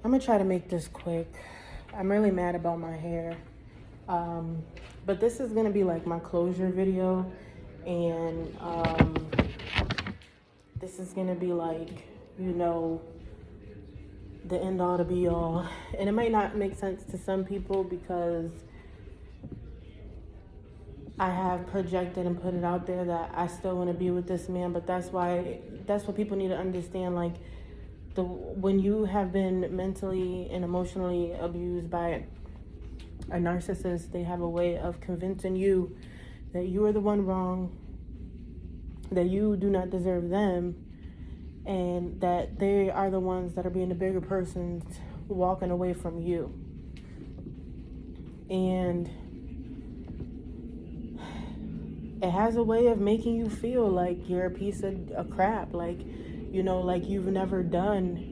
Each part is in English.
I'm gonna try to make this quick. I'm really mad about my hair. But this is gonna be like my closure video, and this is gonna be like, you know, the end all to be all. And it might not make sense to some people because I have projected and put it out there that I still want to be with this man, but that's what people need to understand. Like, when you have been mentally and emotionally abused by a narcissist, they have a way of convincing you that you are the one wrong, that you do not deserve them, and that they are the ones that are being the bigger persons walking away from you. And it has a way of making you feel like you're a piece of crap, like, like you've never done,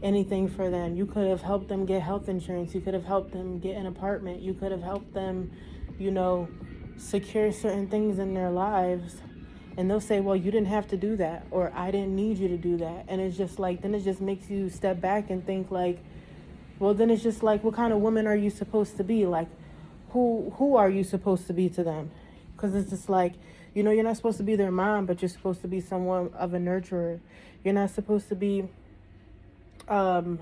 anything for them. You could have helped them get health insurance, you could have helped them get an apartment, you could have helped them, secure certain things in their lives. And they'll say, well, you didn't have to do that, or I didn't need you to do that. And it's just like, then it just makes you step back and think like, well, then it's just like, what kind of woman are you supposed to be? Like, who are you supposed to be to them? Because it's just like, you're not supposed to be their mom, but you're supposed to be someone of a nurturer. You're not supposed to be, yeah,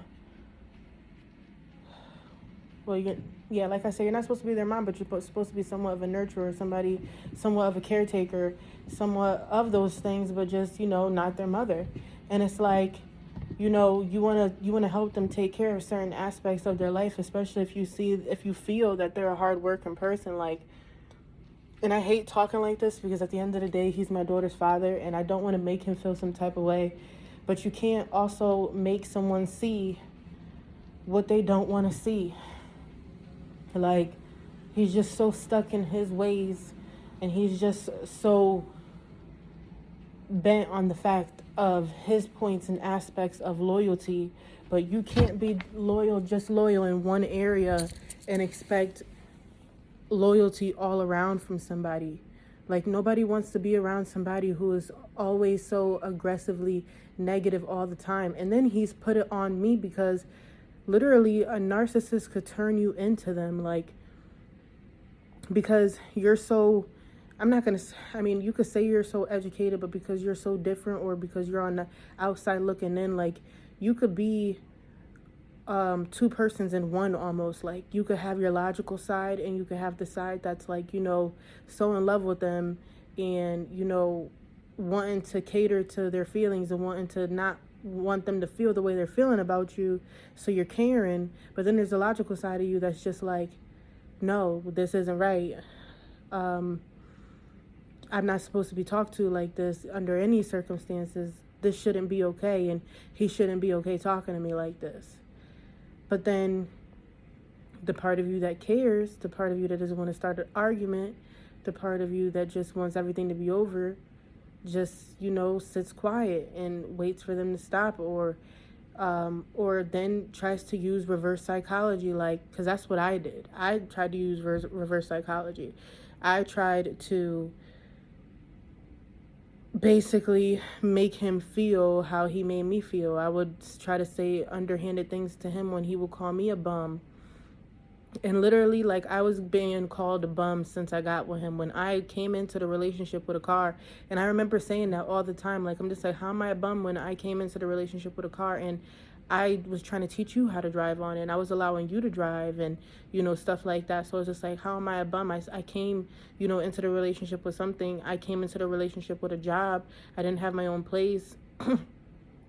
like I said, you're not supposed to be their mom, but you're supposed to be somewhat of a nurturer, somebody, somewhat of a caretaker, somewhat of those things, but just, not their mother. And it's like, you want to help them take care of certain aspects of their life, especially if you feel that they're a hardworking person. Like, and I hate talking like this because at the end of the day, he's my daughter's father, and I don't want to make him feel some type of way. But you can't also make someone see what they don't want to see. Like, he's just so stuck in his ways, and he's just so bent on the fact of his points and aspects of loyalty. But you can't be just loyal in one area and expect loyalty all around from somebody. Like, nobody wants to be around somebody who is always so aggressively negative all the time. And then he's put it on me because literally a narcissist could turn you into them. Like, because you're so, you could say you're so educated, but because you're so different, or because you're on the outside looking in, like, you could be two persons in one almost. Like, you could have your logical side, and you could have the side that's like, so in love with them, and, wanting to cater to their feelings and wanting to not want them to feel the way they're feeling about you. So you're caring, but then there's a logical side of you that's just like, no, this isn't right. I'm not supposed to be talked to like this under any circumstances. This shouldn't be okay, and he shouldn't be okay talking to me like this. But then the part of you that cares, the part of you that doesn't want to start an argument, the part of you that just wants everything to be over, just, sits quiet and waits for them to stop, or then tries to use reverse psychology, like, because that's what I did. I tried to use reverse psychology. I tried to basically make him feel how he made me feel. I would try to say underhanded things to him when he would call me a bum. And literally, like, I was being called a bum since I got with him. When I came into the relationship with a car, and I remember saying that all the time. Like, I'm just like, how am I a bum when I came into the relationship with a car, and I was trying to teach you how to drive on it, and I was allowing you to drive, and, stuff like that. So it's just like, how am I a bum? I came, into the relationship with something. I came into the relationship with a job. I didn't have my own place.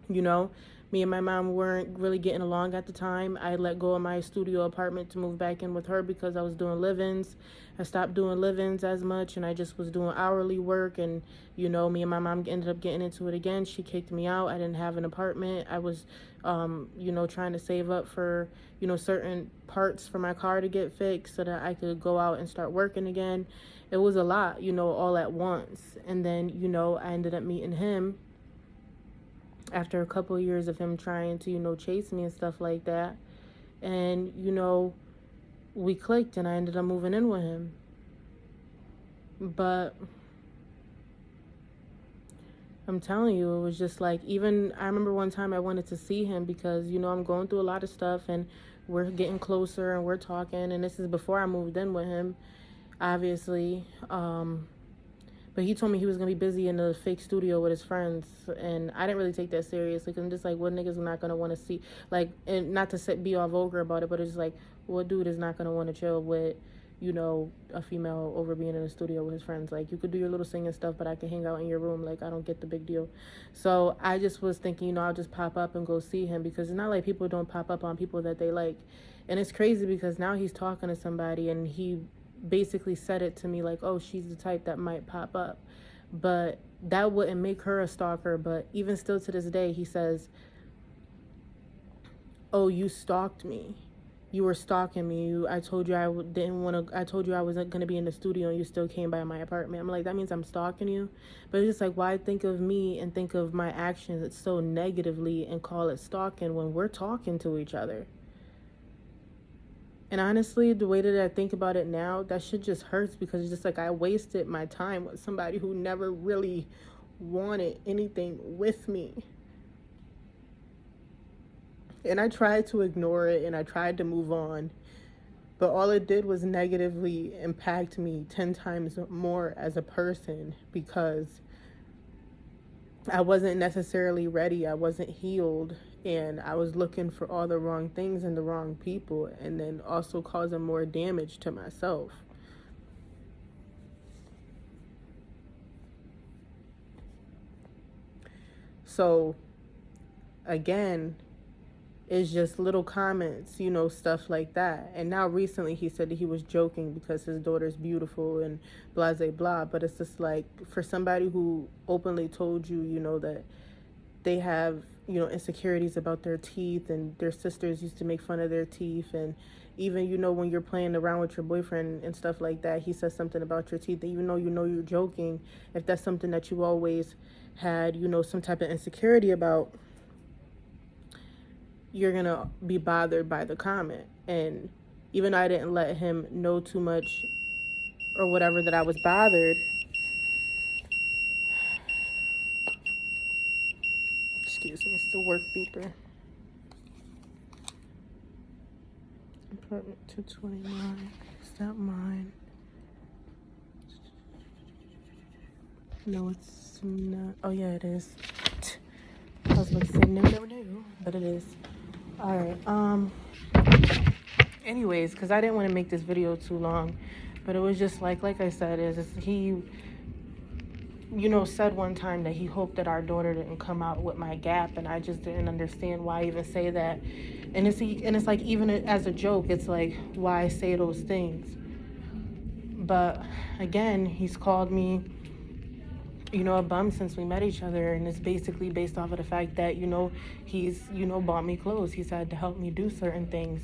Me and my mom weren't really getting along at the time. I let go of my studio apartment to move back in with her because I was doing live-ins. I stopped doing live-ins as much, and I just was doing hourly work. And, me and my mom ended up getting into it again. She kicked me out. I didn't have an apartment. I was, trying to save up for, certain parts for my car to get fixed so that I could go out and start working again. It was a lot, all at once. And then, I ended up meeting him after a couple of years of him trying to, chase me and stuff like that. And, we clicked, and I ended up moving in with him. But I'm telling you, it was just like, even I remember one time I wanted to see him because, I'm going through a lot of stuff and we're getting closer and we're talking. And this is before I moved in with him, obviously. But he told me he was going to be busy in the fake studio with his friends. And I didn't really take that seriously because I'm just like, what niggas are not going to want to see? Like, and not to be all vulgar about it, but it's just like, what dude is not going to want to chill with, a female over being in the studio with his friends? Like, you could do your little singing stuff, but I can hang out in your room. Like, I don't get the big deal. So I just was thinking, I'll just pop up and go see him, because it's not like people don't pop up on people that they like. And it's crazy because now he's talking to somebody and he basically said it to me like, oh, she's the type that might pop up. But that wouldn't make her a stalker. But even still to this day, he says, oh, you stalked me. You were stalking me. I told you I didn't want to. I told you I wasn't going to be in the studio, and you still came by my apartment. I'm like, that means I'm stalking you. But it's just like, why think of me and think of my actions so negatively and call it stalking when we're talking to each other? And honestly, the way that I think about it now, that shit just hurts, because it's just like I wasted my time with somebody who never really wanted anything with me. And I tried to ignore it and I tried to move on. But all it did was negatively impact me 10 times more as a person, because I wasn't necessarily ready. I wasn't healed. And I was looking for all the wrong things in the wrong people, and then also causing more damage to myself. So, again, it's just little comments, stuff like that. And now recently he said that he was joking because his daughter's beautiful and blah, blah, blah. But it's just like, for somebody who openly told you, that they have, insecurities about their teeth, and their sisters used to make fun of their teeth. And even, when you're playing around with your boyfriend and stuff like that, he says something about your teeth, and even though you're joking, if that's something that you always had, some type of insecurity about, you're going to be bothered by the comment. And even though I didn't let him know too much or whatever that I was bothered, excuse me, it's the work beeper. Apartment 229. Is that mine? No, it's not. Oh, yeah, it is. I was about to say never knew, but it is. All right. Anyways, because I didn't want to make this video too long, but it was just like I said, he, said one time that he hoped that our daughter didn't come out with my gap, and I just didn't understand why even say that. And it's like, even as a joke, it's like, why say those things? But again, he's called me, a bum since we met each other, and it's basically based off of the fact that, he's, bought me clothes. He's had to help me do certain things.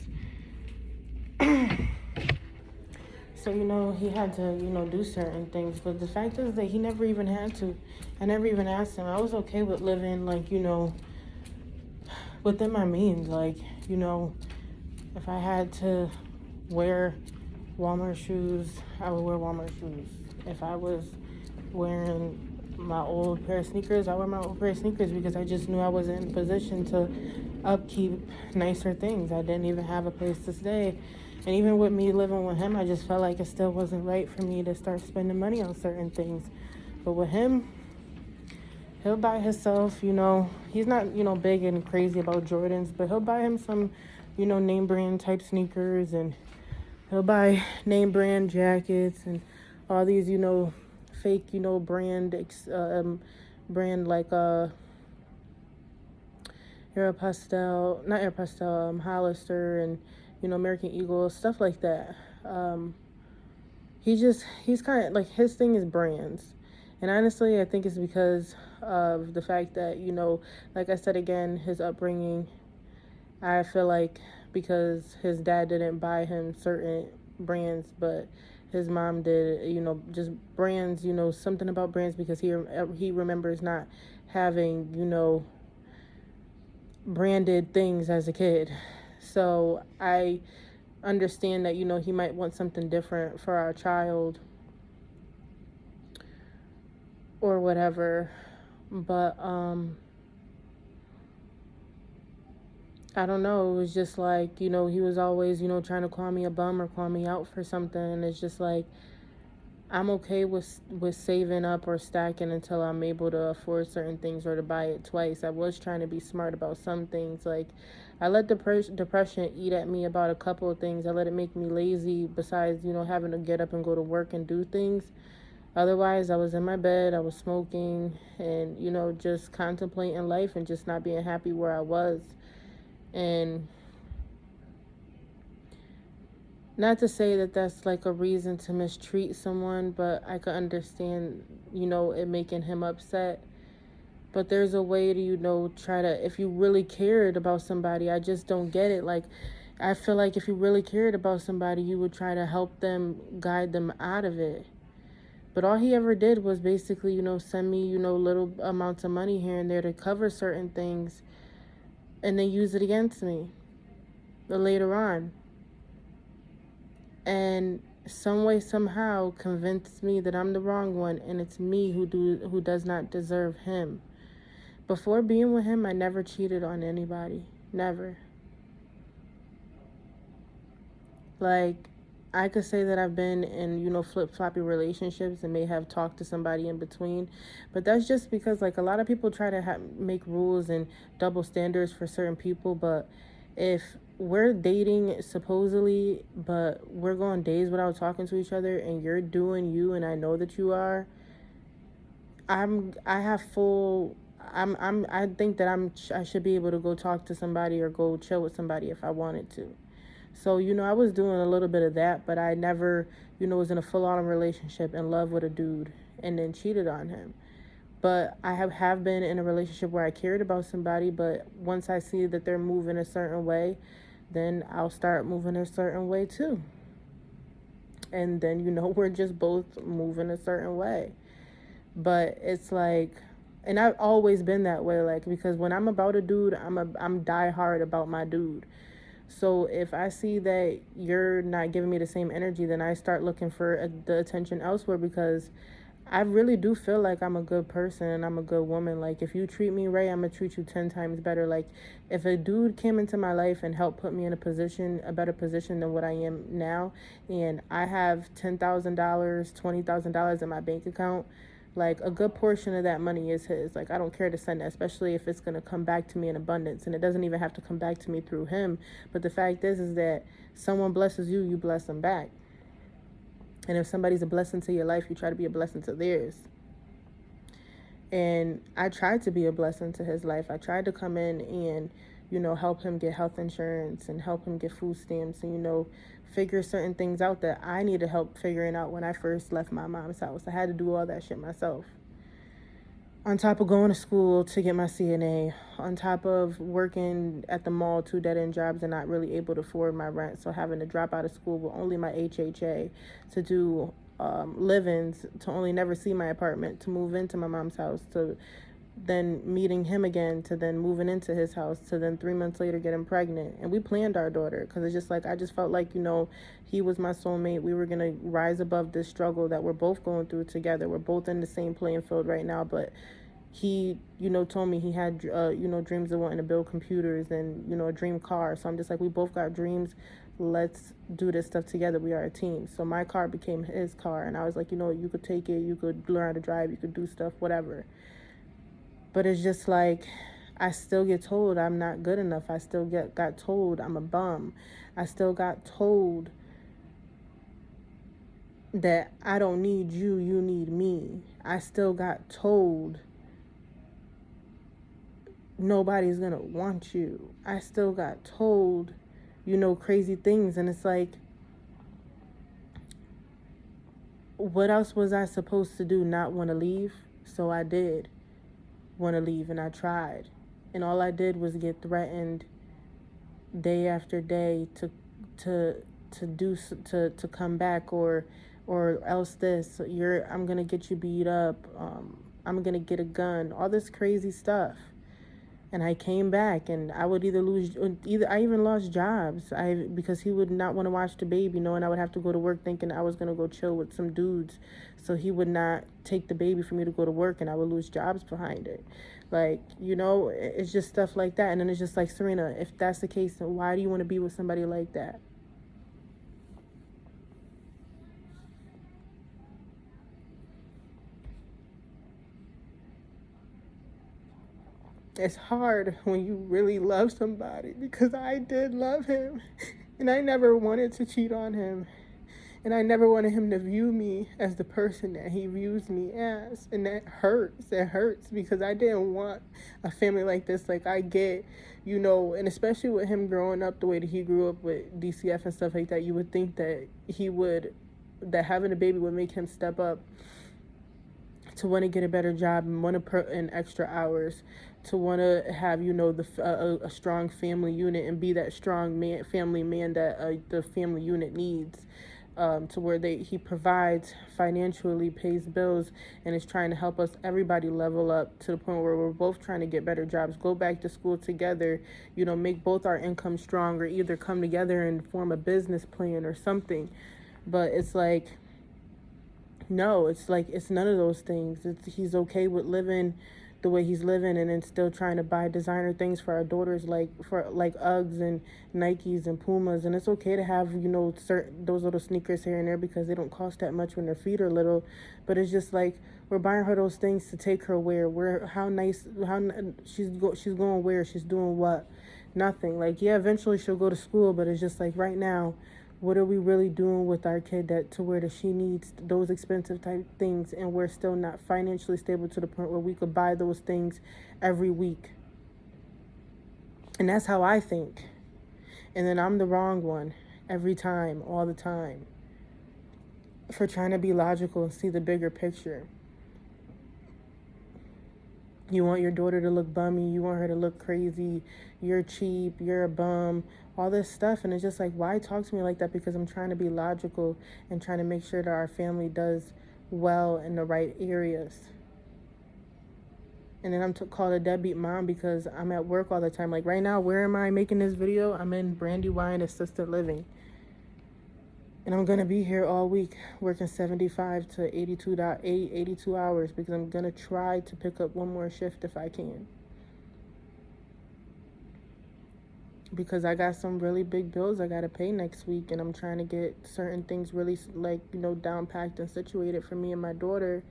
So, he had to, do certain things. But the fact is that he never even had to. I never even asked him. I was okay with living, like, within my means. Like, if I had to wear Walmart shoes, I would wear Walmart shoes. If I was wearing my old pair of sneakers, I wear my old pair of sneakers, because I just knew I wasn't in a position to upkeep nicer things. I didn't even have a place to stay. And even with me living with him, I just felt like it still wasn't right for me to start spending money on certain things. But with him, he'll buy himself, he's not, big and crazy about Jordans, but he'll buy him some, name brand type sneakers, and he'll buy name brand jackets and all these, fake, brand like Hollister, and American Eagle, stuff like that. He's kind of like, his thing is brands. And honestly, I think it's because of the fact that, like I said again, his upbringing. I feel like because his dad didn't buy him certain brands, but his mom did, just brands, something about brands, because he remembers not having, branded things as a kid. So I understand that, he might want something different for our child or whatever. But I don't know, it was just like, he was always, trying to call me a bum or call me out for something, and it's just like I'm okay with saving up or stacking until I'm able to afford certain things or to buy it twice. I was trying to be smart about some things. Like, I let depression eat at me about a couple of things. I let it make me lazy. Besides, having to get up and go to work and do things. Otherwise, I was in my bed. I was smoking and just contemplating life and just not being happy where I was. And not to say that that's like a reason to mistreat someone, but I could understand, it making him upset. But there's a way to, try to, if you really cared about somebody, I just don't get it. Like, I feel like if you really cared about somebody, you would try to help them, guide them out of it. But all he ever did was basically, send me, little amounts of money here and there to cover certain things and then use it against me later on. And some way somehow convinced me that I'm the wrong one and it's me who does not deserve him. Before being with him, I never cheated on anybody. Never. Like, I could say that I've been in, flip-floppy relationships and may have talked to somebody in between. But that's just because, like, a lot of people try to make rules and double standards for certain people. But if we're dating supposedly, but we're going days without talking to each other and you're doing you and I know that you are, I think that I should be able to go talk to somebody or go chill with somebody if I wanted to. So, I was doing a little bit of that, but I never, was in a full-on relationship in love with a dude and then cheated on him. But I have been in a relationship where I cared about somebody, but once I see that they're moving a certain way, then I'll start moving a certain way too. And then, we're just both moving a certain way. But it's like, and I've always been that way, like, because when I'm about a dude, I'm die hard about my dude. So if I see that you're not giving me the same energy, then I start looking for the attention elsewhere, because I really do feel like I'm a good person and I'm a good woman. Like, if you treat me right, I'm gonna treat you 10 times better. Like, if a dude came into my life and helped put me in a better position than what I am now, and I have $10,000, $20,000 in my bank account, like, a good portion of that money is his. Like, I don't care to send that, especially if it's going to come back to me in abundance. And it doesn't even have to come back to me through him. But the fact is that someone blesses you, you bless them back. And if somebody's a blessing to your life, you try to be a blessing to theirs. And I tried to be a blessing to his life. I tried to come in and, help him get health insurance and help him get food stamps and, figure certain things out that I needed help figuring out when I first left my mom's house. I had to do all that shit myself. On top of going to school to get my CNA, on top of working at the mall 2 dead-end jobs and not really able to afford my rent, so having to drop out of school with only my HHA to do live-ins, to only never see my apartment, to move into my mom's house, to then meeting him again, to then moving into his house, to then 3 months later getting pregnant. And we planned our daughter, because it's just like, I just felt like, he was my soulmate. We were going to rise above this struggle that we're both going through together. We're both in the same playing field right now, but he, told me he had, dreams of wanting to build computers and, a dream car. So I'm just like, we both got dreams. Let's do this stuff together. We are a team. So my car became his car. And I was like, you could take it. You could learn how to drive. You could do stuff, whatever. But it's just like, I still get told I'm not good enough. I still got told I'm a bum. I still got told that I don't need you, you need me. I still got told nobody's gonna want you. I still got told, crazy things. And it's like, what else was I supposed to do? Not want to leave? So I did want to leave, and I tried. And all I did was get threatened day after day to come back, or else this, I'm gonna get you beat up, I'm gonna get a gun, all this crazy stuff. And I came back, and I would either I even lost jobs. Because he would not want to watch the baby, knowing I would have to go to work, thinking I was gonna go chill with some dudes, so he would not take the baby for me to go to work, and I would lose jobs behind it. Like, it's just stuff like that. And then it's just like, Serena, if that's the case, then why do you want to be with somebody like that? It's hard when you really love somebody, because I did love him and I never wanted to cheat on him. And I never wanted him to view me as the person that he views me as. And that hurts. It hurts because I didn't want a family like this. Like, I get, and especially with him growing up the way that he grew up with DCF and stuff like that, you would think that that having a baby would make him step up to want to get a better job and want to put in extra hours, to want to have, a strong family unit and be that strong family man that the family unit needs. To where he provides financially, pays bills, and is trying to help us, everybody, level up to the point where we're both trying to get better jobs, go back to school together, make both our income stronger, either come together and form a business plan or something. But it's like, no, it's none of those things. He's okay with living the way he's living, and then still trying to buy designer things for our daughters, like Uggs and Nikes and Pumas. And it's okay to have, certain those little sneakers here and there, because they don't cost that much when their feet are little. But it's just like, we're buying her those things to take her where. She's going where, she's doing what? Nothing. Like, yeah, eventually she'll go to school, but it's just like, right now, what are we really doing with our kid to where she needs those expensive type things, and we're still not financially stable to the point where we could buy those things every week? And that's how I think. And then I'm the wrong one every time, all the time, for trying to be logical and see the bigger picture. You want your daughter to look bummy, you want her to look crazy, you're cheap, you're a bum, all this stuff. And it's just like, why talk to me like that? Because I'm trying to be logical and trying to make sure that our family does well in the right areas. And then I'm called a deadbeat mom because I'm at work all the time. Like, right now, where am I making this video? I'm in Brandywine Assisted Living. And I'm going to be here all week working 75 to 82 hours, because I'm going to try to pick up one more shift if I can. Because I got some really big bills I got to pay next week, and I'm trying to get certain things really, down packed and situated for me and my daughter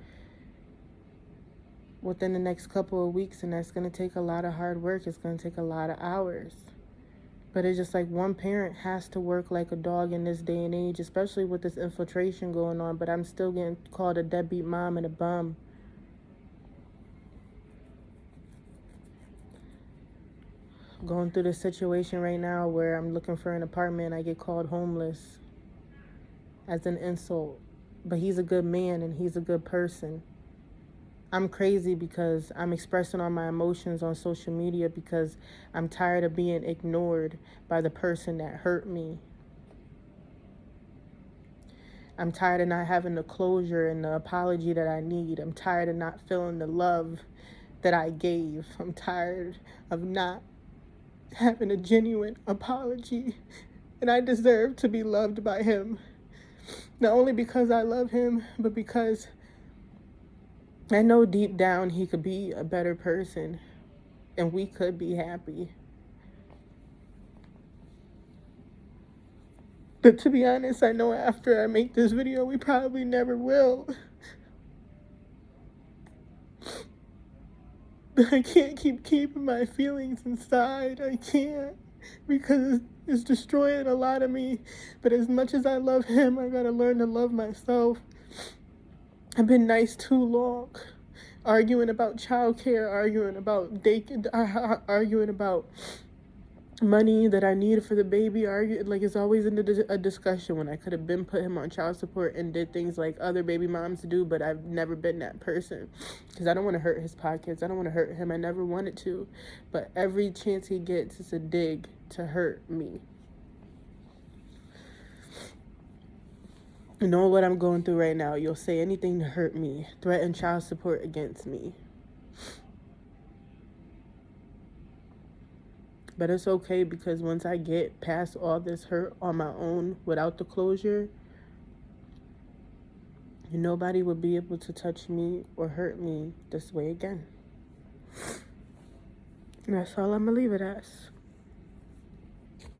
within the next couple of weeks. And that's going to take a lot of hard work. It's going to take a lot of hours. But it's just like, one parent has to work like a dog in this day and age, especially with this infiltration going on. But I'm still getting called a deadbeat mom and a bum. Going through this situation right now where I'm looking for an apartment, I get called homeless as an insult. But he's a good man and he's a good person. I'm crazy because I'm expressing all my emotions on social media because I'm tired of being ignored by the person that hurt me. I'm tired of not having the closure and the apology that I need. I'm tired of not feeling the love that I gave. I'm tired of not having a genuine apology. And I deserve to be loved by him. Not only because I love him, but because I know deep down he could be a better person and we could be happy. But to be honest, I know after I make this video, we probably never will. But I can't keep keeping my feelings inside. I can't, because it's destroying a lot of me. But as much as I love him, I gotta learn to love myself. I've been nice too long, arguing about childcare, arguing about arguing about money that I need for the baby. It's always a discussion when I could have been put him on child support and did things like other baby moms do. But I've never been that person because I don't want to hurt his pockets. I don't want to hurt him. I never wanted to, but every chance he gets is a dig to hurt me. You know what I'm going through right now. You'll say anything to hurt me, threaten child support against me. But it's okay, because once I get past all this hurt on my own without the closure, nobody would be able to touch me or hurt me this way again. And that's all I'm going to leave it as.